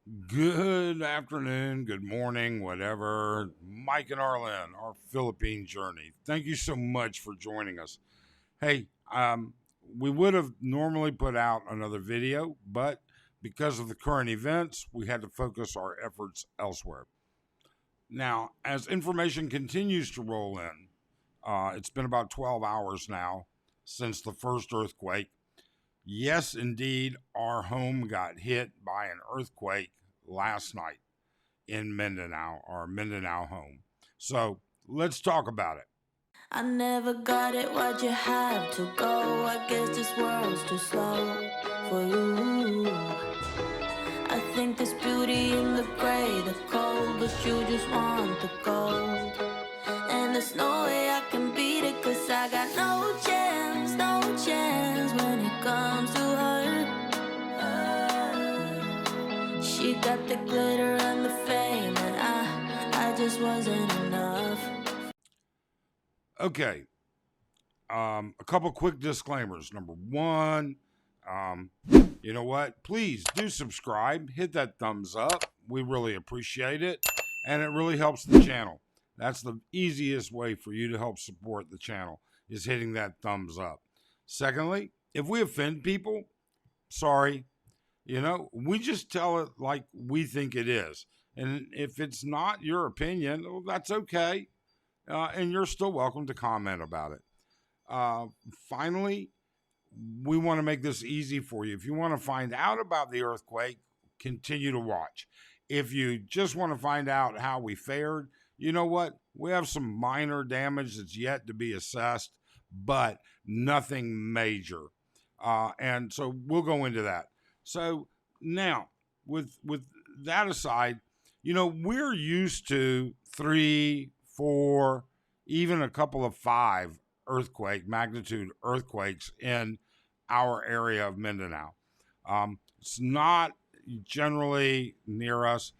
Good afternoon, good morning, whatever. Mike and Arlen, our Philippine journey. Thank you so much for joining us. Hey, we would have normally put out another video, but because of the current events, we had to focus our efforts elsewhere. Now, as information continues to roll in, it's been about 12 hours now since the first earthquake. Yes, indeed, our home got hit by an earthquake last night in Mindanao, our Mindanao home. So let's talk about it. I never got it, why'd you have to go? I guess this world's too slow for you. I think there's beauty in the gray, the cold, but you just want the gold. And there's no way I can beat it, cause I got no chance, no chance when it comes to her. She got the glitter and the fame, and I just wasn't enough. Okay, a couple quick disclaimers. Number one, um, you know what? Please do subscribe, hit that thumbs up. We really appreciate it, and it really helps the channel. That's the easiest way for you to help support the channel, is hitting that thumbs up. Secondly, if we offend people, sorry. We just tell it like we think it is. And if it's not your opinion, well, that's okay. And you're still welcome to comment about it. Finally, we want to make this easy for you. If you want to find out about the earthquake, continue to watch. If you just want to find out how we fared, you know what? We have some minor damage that's yet to be assessed, but nothing major. And so we'll go into that. So now, with that aside, we're used to 3, 4, even a couple of 5 magnitude earthquakes in our area of Mindanao. It's not generally near us.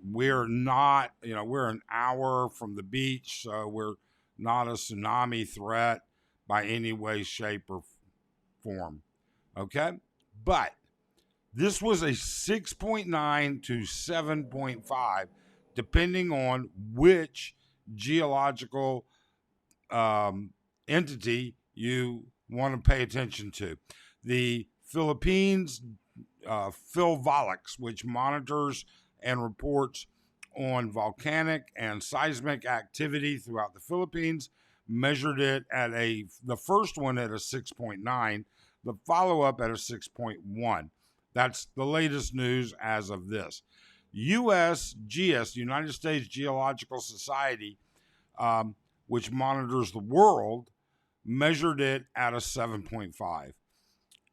We're not, we're an hour from the beach, so we're not a tsunami threat by any way, shape, or form. Okay? But this was a 6.9 to 7.5, depending on which geological entity you want to pay attention to. The Philippines Philvolix, which monitors and reports on volcanic and seismic activity throughout the Philippines, measured it at the first one at a 6.9, the follow-up at a 6.1. That's the latest news as of this. USGS, United States Geological Society, which monitors the world, measured it at a 7.5.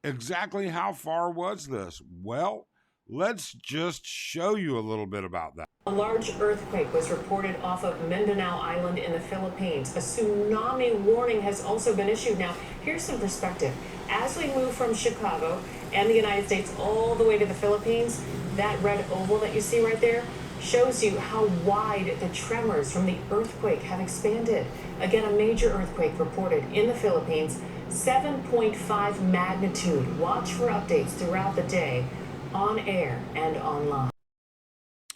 Exactly how far was this? Well, let's just show you a little bit about that. A large earthquake was reported off of Mindanao Island in the Philippines. A tsunami warning has also been issued. Now, here's some perspective. As we move from Chicago and the United States all the way to the Philippines, that red oval that you see right there shows you how wide the tremors from the earthquake have expanded. Again, a major earthquake reported in the Philippines, 7.5 magnitude. Watch for updates throughout the day on air and online.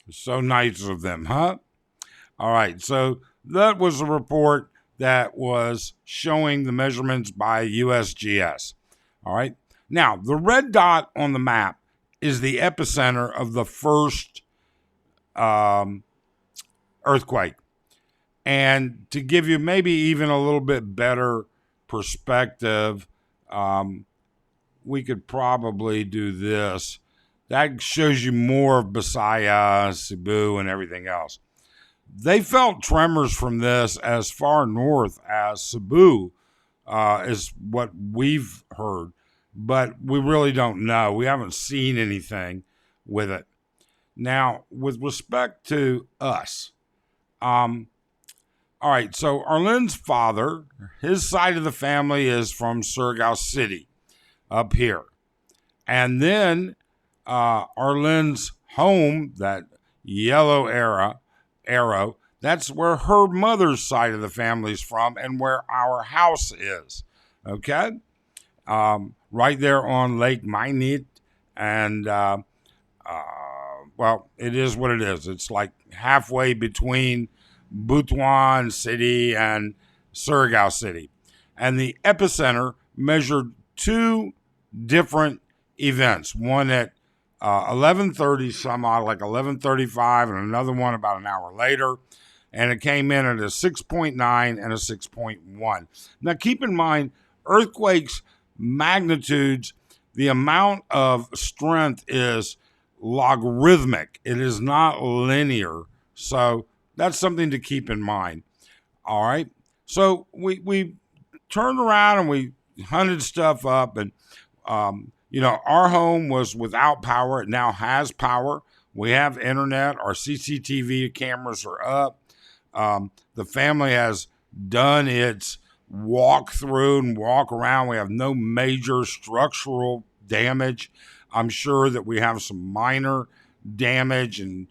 So nice of them, huh? All right, so that was a report that was showing the measurements by USGS. All right, now the red dot on the map is the epicenter of the first earthquake. And to give you maybe even a little bit better perspective, we could probably do this. That shows you more of Bisaya, Cebu, and everything else. They felt tremors from this as far north as Cebu, is what we've heard. But we really don't know. We haven't seen anything with it. Now, with respect to us, all right, so Arlen's father, his side of the family is from Surigao City up here. And then Arlen's home, that yellow arrow, that's where her mother's side of the family's from and where our house is. Okay? Right there on Lake Mainit and well, it is what it is. It's like halfway between Butuan City and Surigao City. And the epicenter measured two different events. One at 11:30 some odd, like 11:35, and another one about an hour later. And it came in at a 6.9 and a 6.1. Now, keep in mind, earthquakes magnitudes, the amount of strength is logarithmic. It is not linear. So that's something to keep in mind. All right. So we turned around and we hunted stuff up, and our home was without power. It now has power. We have internet. Our CCTV cameras are up. The family has done its walk through and walk around. We have no major structural damage. I'm sure that we have some minor damage, and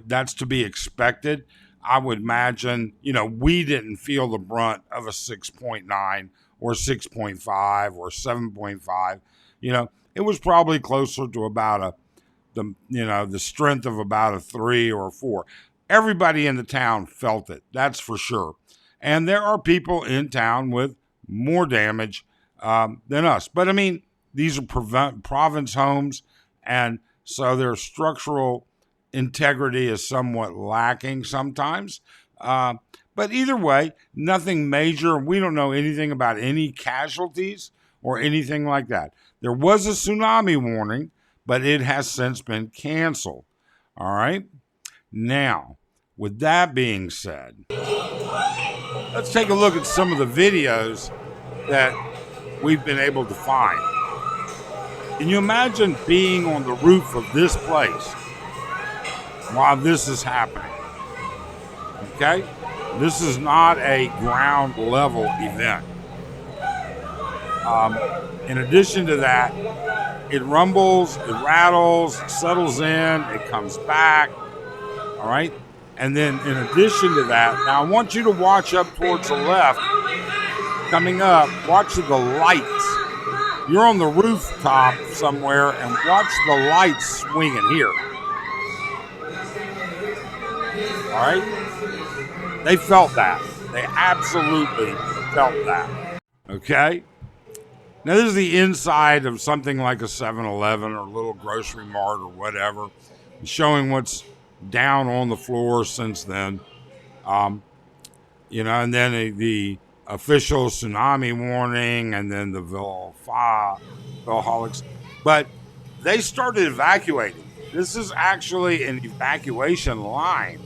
that's to be expected. I would imagine, we didn't feel the brunt of a 6.9 or 6.5 or 7.5. It was probably closer to about the strength of about a 3 or a 4. Everybody in the town felt it, that's for sure. And there are people in town with more damage than us. But I mean, these are province homes, and so their structural integrity is somewhat lacking sometimes. But either way, nothing major. We don't know anything about any casualties or anything like that. There was a tsunami warning, but it has since been canceled. All right. Now, with that being said, let's take a look at some of the videos that we've been able to find. Can you imagine being on the roof of this place while this is happening? Okay? This is not a ground level event. In addition to that, it rumbles, it rattles, it settles in, it comes back. All right? And then in addition to that, now I want you to watch up towards the left. Coming up, watch the lights. You're on the rooftop somewhere, and watch the lights swinging here. All right? They felt that. They absolutely felt that. Okay? Now, this is the inside of something like a 7-Eleven or a little grocery mart or whatever, showing what's down on the floor since then. And then the official tsunami warning, and then the Vilholics. But they started evacuating. This is actually an evacuation line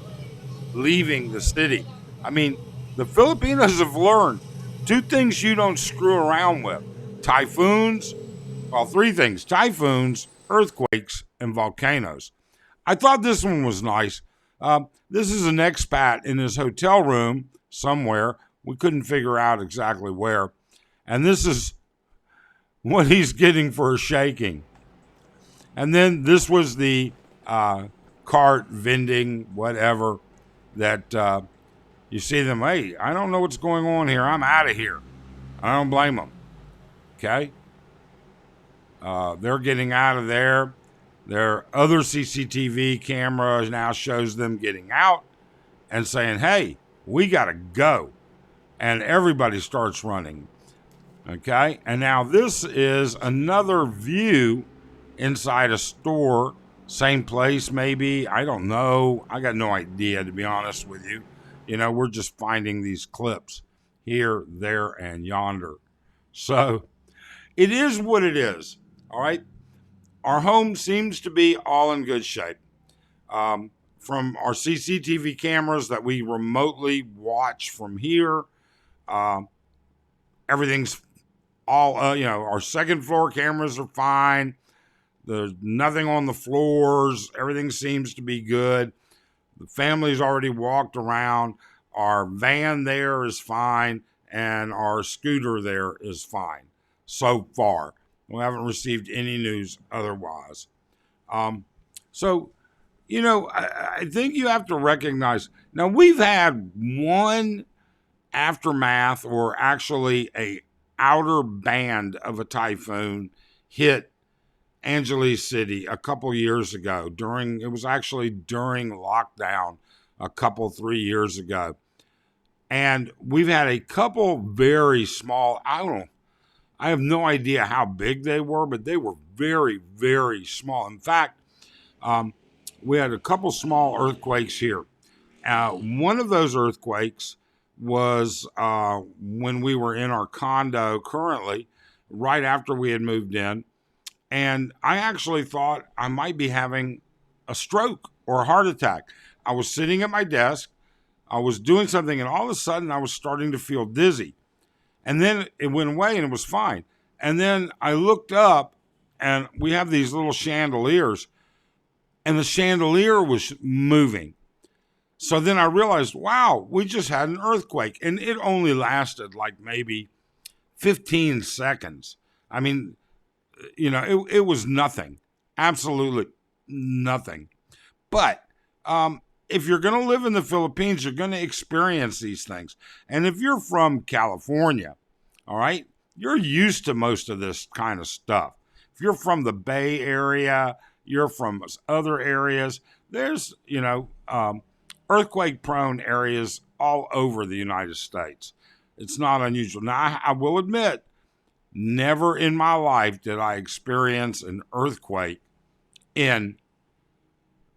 leaving the city. I mean, the Filipinos have learned two things you don't screw around with. Typhoons, well, three things: typhoons, earthquakes, and volcanoes. I thought this one was nice. This is an expat in his hotel room somewhere. We couldn't figure out exactly where. And this is what he's getting for a shaking. And then this was the cart vending, whatever, that you see them, hey, I don't know what's going on here. I'm out of here. I don't blame them. Okay? They're getting out of there. Their other CCTV camera now shows them getting out and saying, hey, we got to go. And everybody starts running. Okay? And now this is another view inside a store. Same place, maybe. I don't know. I got no idea, to be honest with you. We're just finding these clips here, there, and yonder. So it is what it is. All right? Our home seems to be all in good shape. From our CCTV cameras that we remotely watch from here, everything's all, our second floor cameras are fine. There's nothing on the floors. Everything seems to be good. The family's already walked around. Our van there is fine, and our scooter there is fine so far. We haven't received any news otherwise. I think you have to recognize, now we've had one aftermath, or actually a outer band of a typhoon hit Angeles City a couple years ago. It was actually during lockdown a couple, 3 years ago. And we've had a couple very small, I have no idea how big they were, but they were very, very small. In fact, we had a couple small earthquakes here. One of those earthquakes was when we were in our condo currently, right after we had moved in. And I actually thought I might be having a stroke or a heart attack. I was sitting at my desk. I was doing something, and all of a sudden I was starting to feel dizzy. And then it went away and it was fine. And then I looked up, and we have these little chandeliers, and the chandelier was moving. So then I realized, wow, we just had an earthquake. And it only lasted like maybe 15 seconds. I mean, it was nothing. Absolutely nothing. But if you're going to live in the Philippines, you're going to experience these things. And if you're from California, all right, you're used to most of this kind of stuff. If you're from the Bay Area, you're from other areas, there's, earthquake-prone areas all over the United States. It's not unusual. Now, I will admit, never in my life did I experience an earthquake in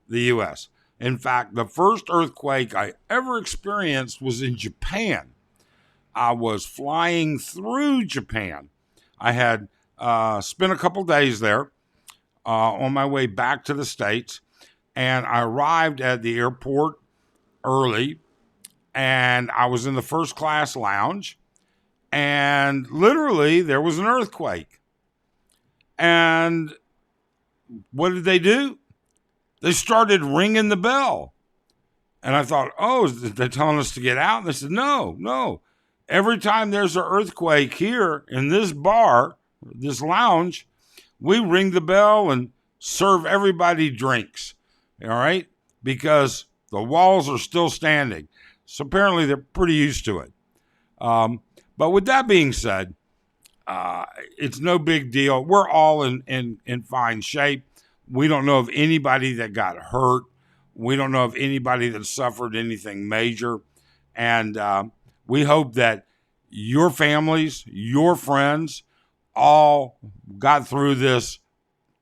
the U.S. In fact, the first earthquake I ever experienced was in Japan. I was flying through Japan. I had spent a couple days there on my way back to the States, and I arrived at the airport early, and I was in the first class lounge, and literally there was an earthquake. And what did they do? They started ringing the bell. And I thought, oh, they're telling us to get out? And they said, no. Every time there's an earthquake here in this bar, this lounge, we ring the bell and serve everybody drinks. All right? Because the walls are still standing. So apparently they're pretty used to it. But with that being said, it's no big deal. We're all in fine shape. We don't know of anybody that got hurt. We don't know of anybody that suffered anything major. And we hope that your families, your friends, all got through this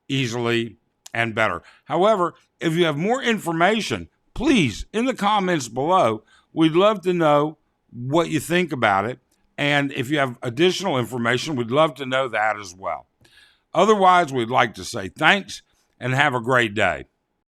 easily and better. However, if you have more information, please, in the comments below, we'd love to know what you think about it. And if you have additional information, we'd love to know that as well. Otherwise, we'd like to say thanks and have a great day.